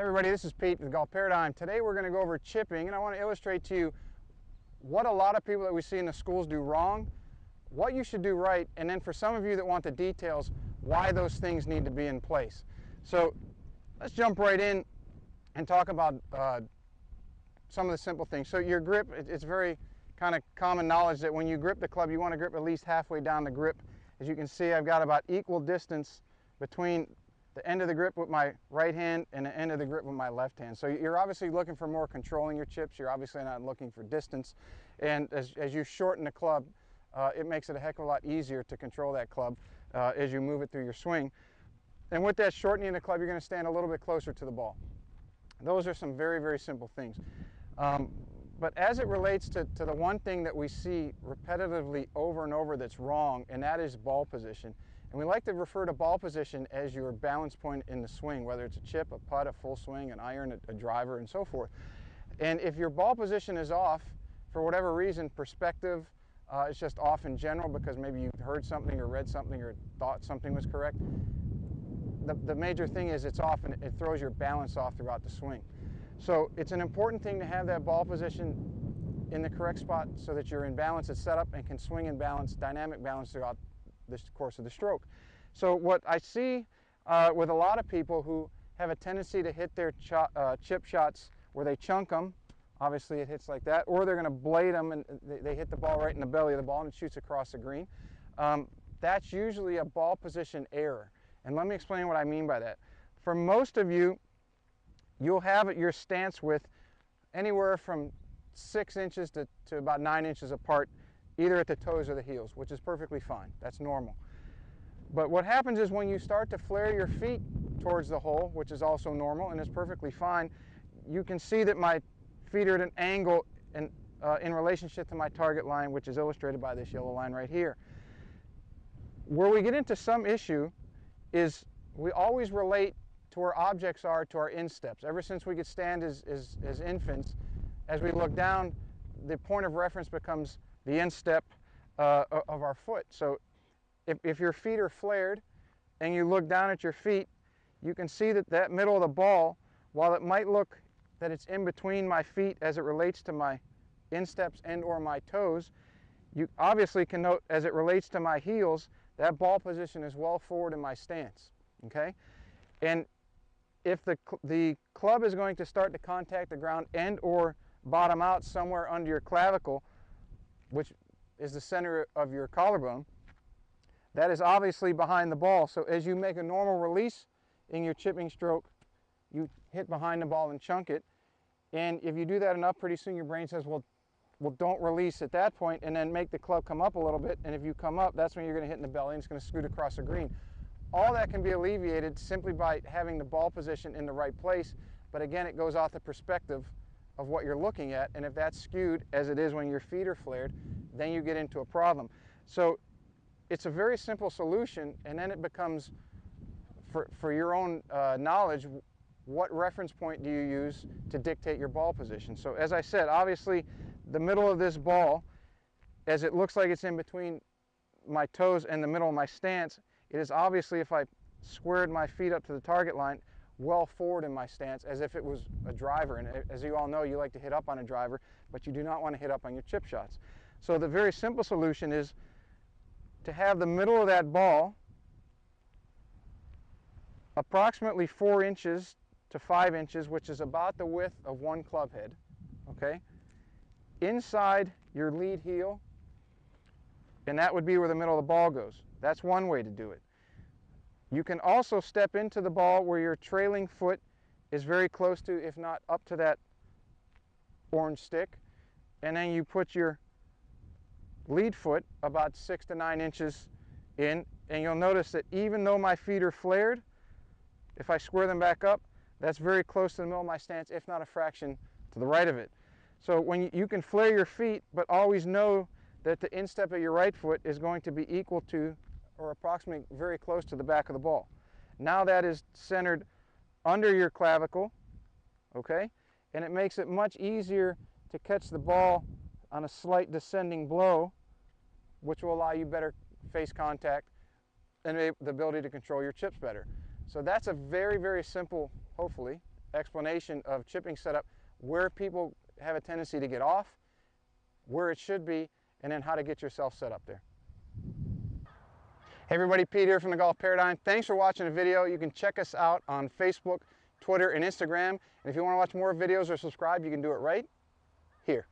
Hey everybody, this is Pete with the Golf Paradigm. Today we're going to go over chipping, and I want to illustrate to you what a lot of people that we see in the schools do wrong, what you should do right, and then for some of you that want the details, why those things need to be in place. So let's jump right in and talk about some of the simple things. So your grip, it's very kind of common knowledge that when you grip the club, you want to grip at least halfway down the grip. As you can see, I've got about equal distance between the end of the grip with my right hand and the end of the grip with my left hand. So you're obviously looking for more control in your chips. You're obviously not looking for distance. And as you shorten the club, it makes it a heck of a lot easier to control that club as you move it through your swing. And with that shortening of the club, you're going to stand a little bit closer to the ball. Those are some very, very simple things. But as it relates to the one thing that we see repetitively over and over that's wrong, and that is ball position. And we like to refer to ball position as your balance point in the swing, whether it's a chip, a putt, a full swing, an iron, a driver, and so forth. And if your ball position is off, for whatever reason, perspective, it's just off in general because maybe you heard something or read something or thought something was correct. The major thing is it's off and it throws your balance off throughout the swing. So it's an important thing to have that ball position in the correct spot so that you're in balance, it's set up and can swing in balance, dynamic balance throughout the course of the stroke. So what I see with a lot of people who have a tendency to hit their chip shots where they chunk them, obviously it hits like that, or they're going to blade them and they hit the ball right in the belly of the ball and it shoots across the green. That's usually a ball position error. And let me explain what I mean by that. For most of you, you'll have your stance width anywhere from 6 inches to about 9 inches apart, either at the toes or the heels, which is perfectly fine. That's normal. But what happens is when you start to flare your feet towards the hole, which is also normal and is perfectly fine, you can see that my feet are at an angle in relationship to my target line, which is illustrated by this yellow line right here. Where we get into some issue is we always relate to where objects are to our insteps. Ever since we could stand as infants, as we look down, the point of reference becomes the instep of our foot. So if your feet are flared and you look down at your feet, you can see that that middle of the ball, while it might look that it's in between my feet as it relates to my insteps and or my toes, you obviously can note as it relates to my heels, that ball position is well forward in my stance, okay? And if the club is going to start to contact the ground and or bottom out somewhere under your clavicle, which is the center of your collarbone, that is obviously behind the ball. So as you make a normal release in your chipping stroke, you hit behind the ball and chunk it. And if you do that enough, pretty soon your brain says, well, don't release at that point and then make the club come up a little bit. And if you come up, that's when you're going to hit in the belly and it's going to scoot across the green. All that can be alleviated simply by having the ball position in the right place. But again, it goes off the perspective of what you're looking at, and if that's skewed, as it is when your feet are flared, then you get into a problem. So it's a very simple solution, and then it becomes, for your own knowledge, what reference point do you use to dictate your ball position? So as I said, obviously the middle of this ball, as it looks like it's in between my toes and the middle of my stance, it is obviously, if I squared my feet up to the target line, well forward in my stance as if it was a driver. And as you all know, you like to hit up on a driver, but you do not want to hit up on your chip shots. So the very simple solution is to have the middle of that ball approximately 4 inches to 5 inches, which is about the width of one club head, okay, inside your lead heel, and that would be where the middle of the ball goes. That's one way to do it. You can also step into the ball where your trailing foot is very close to, if not up to that orange stick, and then you put your lead foot about 6 to 9 inches in, and you'll notice that even though my feet are flared, if I square them back up, that's very close to the middle of my stance, if not a fraction to the right of it. So when you can flare your feet, but always know that the instep of your right foot is going to be equal to or approximately very close to the back of the ball. Now that is centered under your clavicle, okay? And it makes it much easier to catch the ball on a slight descending blow, which will allow you better face contact and the ability to control your chips better. So that's a very, very simple, hopefully, explanation of chipping setup, where people have a tendency to get off, where it should be, and then how to get yourself set up there. Hey everybody, Pete here from the Golf Paradigm. Thanks for watching the video. You can check us out on Facebook, Twitter, and Instagram. And if you want to watch more videos or subscribe, you can do it right here.